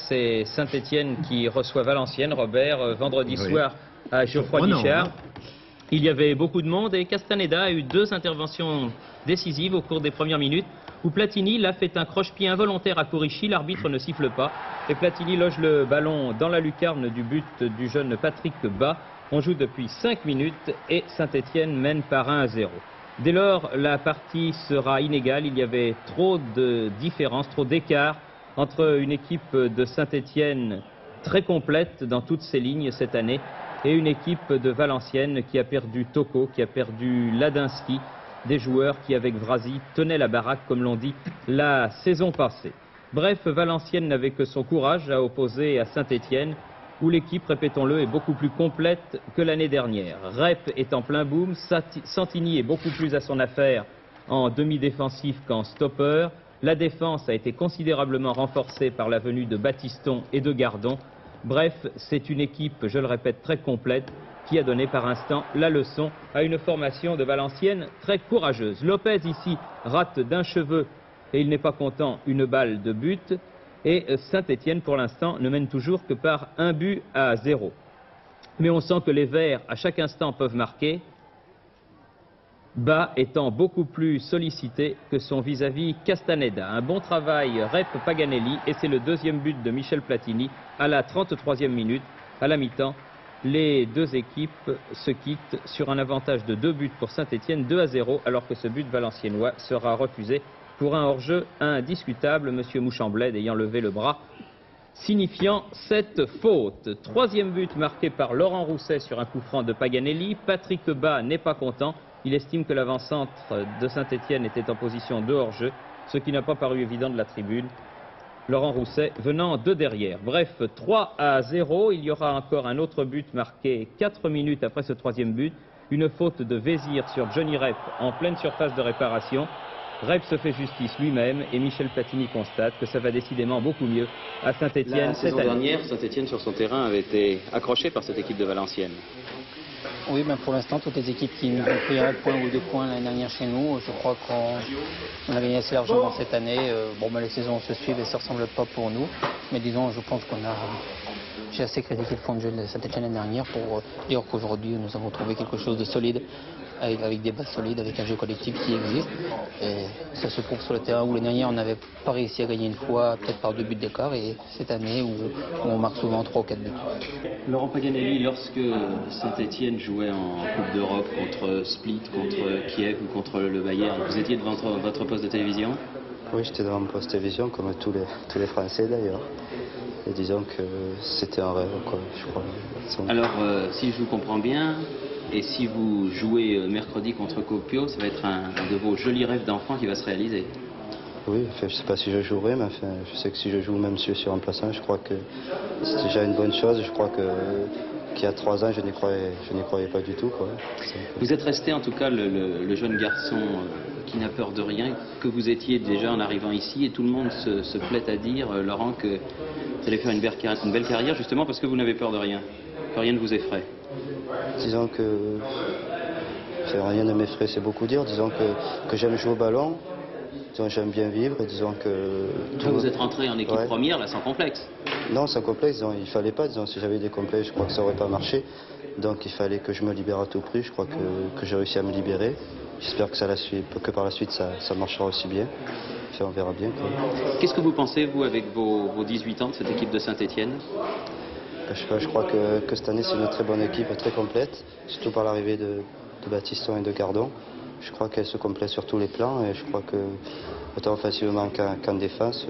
c'est Saint-Étienne qui reçoit Valenciennes, Robert, vendredi Oui. soir à Geoffroy-Guichard. Il y avait beaucoup de monde et Castaneda a eu 2 interventions décisives au cours des premières minutes où Platini l'a fait un croche-pied involontaire à Corichi, l'arbitre ne siffle pas et Platini loge le ballon dans la lucarne du but du jeune Patrick Bas. On joue depuis 5 minutes et Saint-Étienne mène par 1-0. Dès lors, la partie sera inégale, il y avait trop de différences, trop d'écart entre une équipe de Saint-Étienne très complète dans toutes ses lignes cette année et une équipe de Valenciennes qui a perdu Toko, qui a perdu Ladinski, des joueurs qui avec Vrasi tenaient la baraque comme l'on dit la saison passée. Bref, Valenciennes n'avait que son courage à opposer à Saint-Étienne où l'équipe, répétons-le, est beaucoup plus complète que l'année dernière. Rep est en plein boom, Santini est beaucoup plus à son affaire en demi-défensif qu'en stopper. La défense a été considérablement renforcée par la venue de Battiston et de Gardon. Bref, c'est une équipe, je le répète, très complète qui a donné par instant la leçon à une formation de Valenciennes très courageuse. Lopez ici rate d'un cheveu et il n'est pas content, une balle de but. Et Saint-Étienne pour l'instant ne mène toujours que par 1-0. Mais on sent que les Verts à chaque instant peuvent marquer. Bas étant beaucoup plus sollicité que son vis-à-vis Castaneda. Un bon travail Rep Paganelli et c'est le 2e but de Michel Platini à la 33e minute. À la mi-temps, les 2 équipes se quittent sur un avantage de 2 buts pour Saint-Étienne, 2-0, alors que ce but valenciennois sera refusé pour un hors-jeu indiscutable, M. Mouchamblet ayant levé le bras, signifiant cette faute. 3e but marqué par Laurent Rousset sur un coup franc de Paganelli. Patrick Bas n'est pas content. Il estime que l'avant-centre de Saint-Étienne était en position de hors-jeu, ce qui n'a pas paru évident de la tribune. Laurent Rousset venant de derrière. Bref, 3-0. Il y aura encore un autre but marqué 4 minutes après ce 3e but. Une faute de Vézir sur Johnny Rep en pleine surface de réparation. Rep se fait justice lui-même et Michel Platini constate que ça va décidément beaucoup mieux à Saint-Étienne cette année. La saison dernière, Saint-Étienne sur son terrain avait été accroché par cette équipe de Valenciennes. Oui, mais pour l'instant, toutes les équipes qui nous ont pris 1 point ou 2 points l'année dernière chez nous, je crois qu'on a gagné assez largement cette année. Les saisons se suivent et ça ne ressemble pas pour nous. Mais disons, je pense j'ai assez critiqué le fond de jeu de Saint-Étienne l'année dernière pour dire qu'aujourd'hui, nous avons trouvé quelque chose de solide, avec des bases solides, avec un jeu collectif qui existe. Et ça se trouve sur le terrain où l'année dernière, on n'avait pas réussi à gagner une fois, peut-être par 2 buts d'écart, et cette année où on marque souvent 3 ou 4 buts. Laurent Paganelli, lorsque Saint-Étienne jouait en Coupe d'Europe contre Split, contre Kiev ou contre le Bayern, vous étiez devant votre poste de télévision? Oui, j'étais devant mon poste de télévision, comme tous les Français d'ailleurs. Et disons que c'était un rêve, quoi, je crois. Alors, si je vous comprends bien, et si vous jouez mercredi contre Kuopio, ça va être un de vos jolis rêves d'enfant qui va se réaliser. Oui, je ne sais pas si je jouerai, mais je sais que si je joue, même si je suis remplaçant, je crois que c'est déjà une bonne chose. Je crois qu'il y a 3 ans, je n'y croyais pas du tout, quoi. Vous êtes resté en tout cas le jeune garçon qui n'a peur de rien, que vous étiez déjà en arrivant ici, et tout le monde se plaît à dire, Laurent, que vous allez faire une belle carrière justement parce que vous n'avez peur de rien, que rien ne vous effraie. Disons que rien ne m'effraie, c'est beaucoup dire. Disons que j'aime jouer au ballon, j'aime bien vivre, disons que... Vous êtes rentré en équipe première, là, sans complexe. Non, sans complexe, il fallait pas, si j'avais des complexes, je crois que ça n'aurait pas marché. Donc il fallait que je me libère à tout prix, je crois que j'ai réussi à me libérer. J'espère que par la suite ça marchera aussi bien. Enfin, on verra bien. Qu'est-ce que vous pensez, vous, avec vos 18 ans de cette équipe de Saint-Étienne? Je sais pas, je crois que cette année c'est une très bonne équipe, très complète, surtout par l'arrivée de Battiston et de Gardon. Je crois qu'elle se complète sur tous les plans et je crois que, autant offensivement qu'en défense,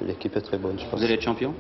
l'équipe est très bonne, je pense. Vous allez être champion?